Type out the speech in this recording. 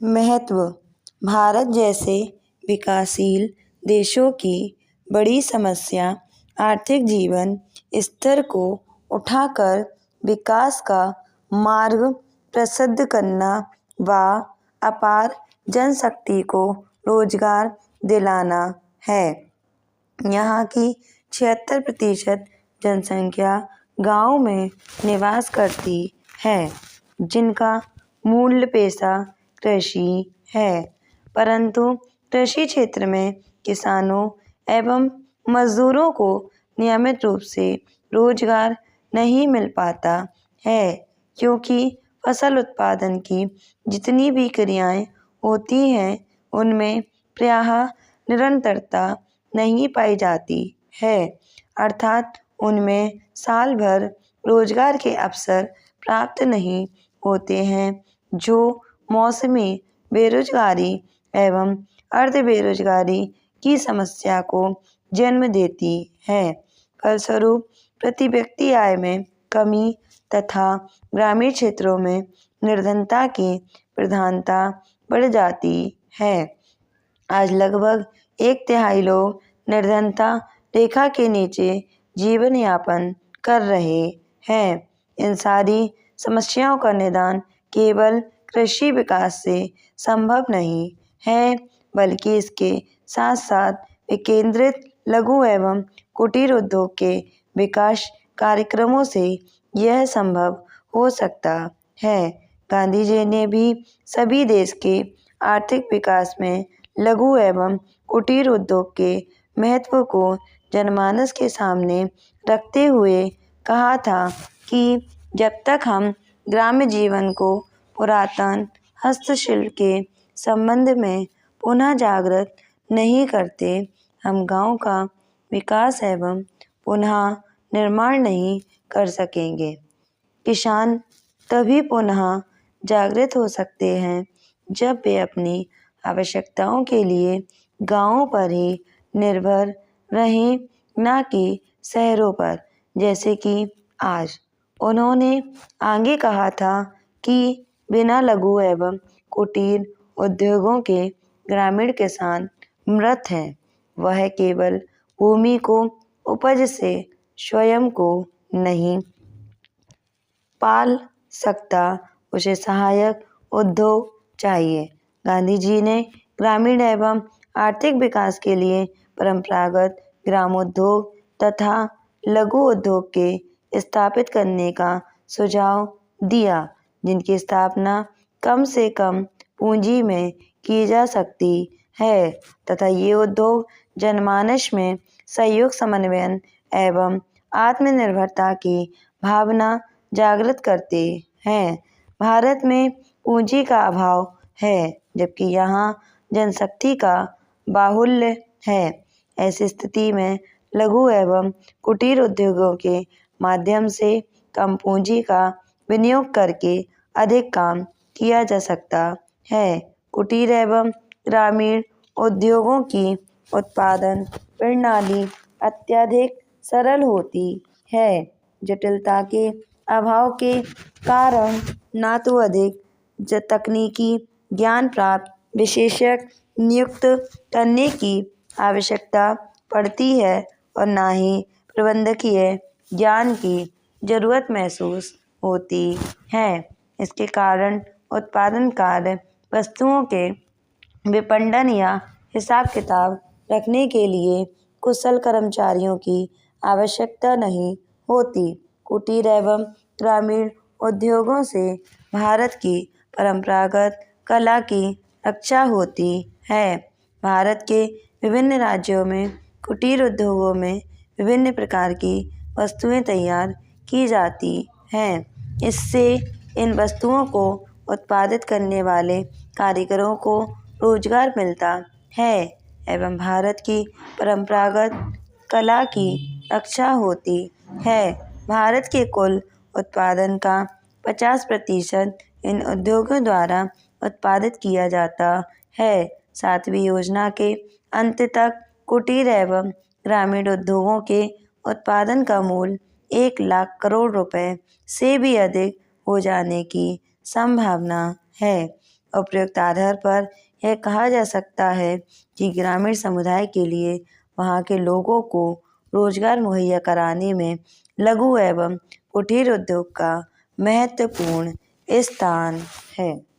महत्व। भारत जैसे विकासशील देशों की बड़ी समस्या आर्थिक जीवन स्तर को उठाकर विकास का मार्ग प्रशस्त करना व अपार जनशक्ति को रोजगार दिलाना है। यहाँ की 76% जनसंख्या गांव में निवास करती है, जिनका मूल पेशा कृषि है, परंतु कृषि क्षेत्र में किसानों एवं मजदूरों को नियमित रूप से रोजगार नहीं मिल पाता है, क्योंकि फसल उत्पादन की जितनी भी क्रियाएं होती हैं उनमें प्रायः निरंतरता नहीं पाई जाती है, अर्थात उनमें साल भर रोजगार के अवसर प्राप्त नहीं होते हैं, जो मौसमी बेरोजगारी एवं अर्ध बेरोजगारी की समस्या को जन्म देती है। फलस्वरूप प्रति व्यक्ति आय में कमी तथा ग्रामीण क्षेत्रों में निर्धनता की प्रधानता बढ़ जाती है। आज लगभग 1/3 लोग निर्धनता रेखा के नीचे जीवन यापन कर रहे हैं। इन सारी समस्याओं का निदान केवल कृषि विकास से संभव नहीं है, बल्कि इसके साथ साथ विकेंद्रित लघु एवं कुटीर उद्योग के विकास कार्यक्रमों से यह संभव हो सकता है। गांधी जी ने भी सभी देश के आर्थिक विकास में लघु एवं कुटीर उद्योग के महत्व को जनमानस के सामने रखते हुए कहा था कि जब तक हम ग्राम्य जीवन को पुरातन हस्तशिल्प के संबंध में पुनः जागृत नहीं करते, हम गांव का विकास एवं पुनः निर्माण नहीं कर सकेंगे। किसान तभी पुनः जागृत हो सकते हैं जब वे अपनी आवश्यकताओं के लिए गांवों पर ही निर्भर रहें, न कि शहरों पर, जैसे कि आज। उन्होंने आगे कहा था कि बिना लघु एवं कुटीर उद्योगों के ग्रामीण किसान मृत हैं। वह केवल भूमि को उपज से स्वयं को नहीं पाल सकता, उसे सहायक उद्योग चाहिए। गांधी जी ने ग्रामीण एवं आर्थिक विकास के लिए परंपरागत ग्रामोद्योग तथा लघु उद्योग के स्थापित करने का सुझाव दिया, जिनकी स्थापना कम से कम पूंजी में की जा सकती है तथा ये उद्योग जनमानस में सहयोग, समन्वय एवं आत्मनिर्भरता की भावना जागृत करते हैं। भारत में पूंजी का अभाव है, जबकि यहाँ जनशक्ति का बाहुल्य है। ऐसी स्थिति में लघु एवं कुटीर उद्योगों के माध्यम से कम पूंजी का विनियोग करके अधिक काम किया जा सकता है। कुटीर एवं ग्रामीण उद्योगों की उत्पादन प्रणाली अत्यधिक सरल होती है। जटिलता के अभाव के कारण न तो अधिक तकनीकी ज्ञान प्राप्त विशेषज्ञ नियुक्त करने की आवश्यकता पड़ती है और न ही प्रबंधकीय ज्ञान की जरूरत महसूस होती है। इसके कारण उत्पादन कार्य वस्तुओं के विपणन या हिसाब किताब रखने के लिए कुशल कर्मचारियों की आवश्यकता नहीं होती। कुटीर एवं ग्रामीण उद्योगों से भारत की परंपरागत कला की रक्षा होती है। भारत के विभिन्न राज्यों में कुटीर उद्योगों में विभिन्न प्रकार की वस्तुएं तैयार की जाती हैं। इससे इन वस्तुओं को उत्पादित करने वाले कारीगरों को रोजगार मिलता है एवं भारत की परंपरागत कला की रक्षा होती है। भारत के कुल उत्पादन का 50% इन उद्योगों द्वारा उत्पादित किया जाता है। 7वीं योजना के अंत तक कुटीर एवं ग्रामीण उद्योगों के उत्पादन का मूल 1 लाख करोड़ रुपए से भी अधिक हो जाने की संभावना है। उपयुक्त आधार पर यह कहा जा सकता है कि ग्रामीण समुदाय के लिए वहाँ के लोगों को रोजगार मुहैया कराने में लघु एवं कुटीर उद्योग का महत्वपूर्ण स्थान है।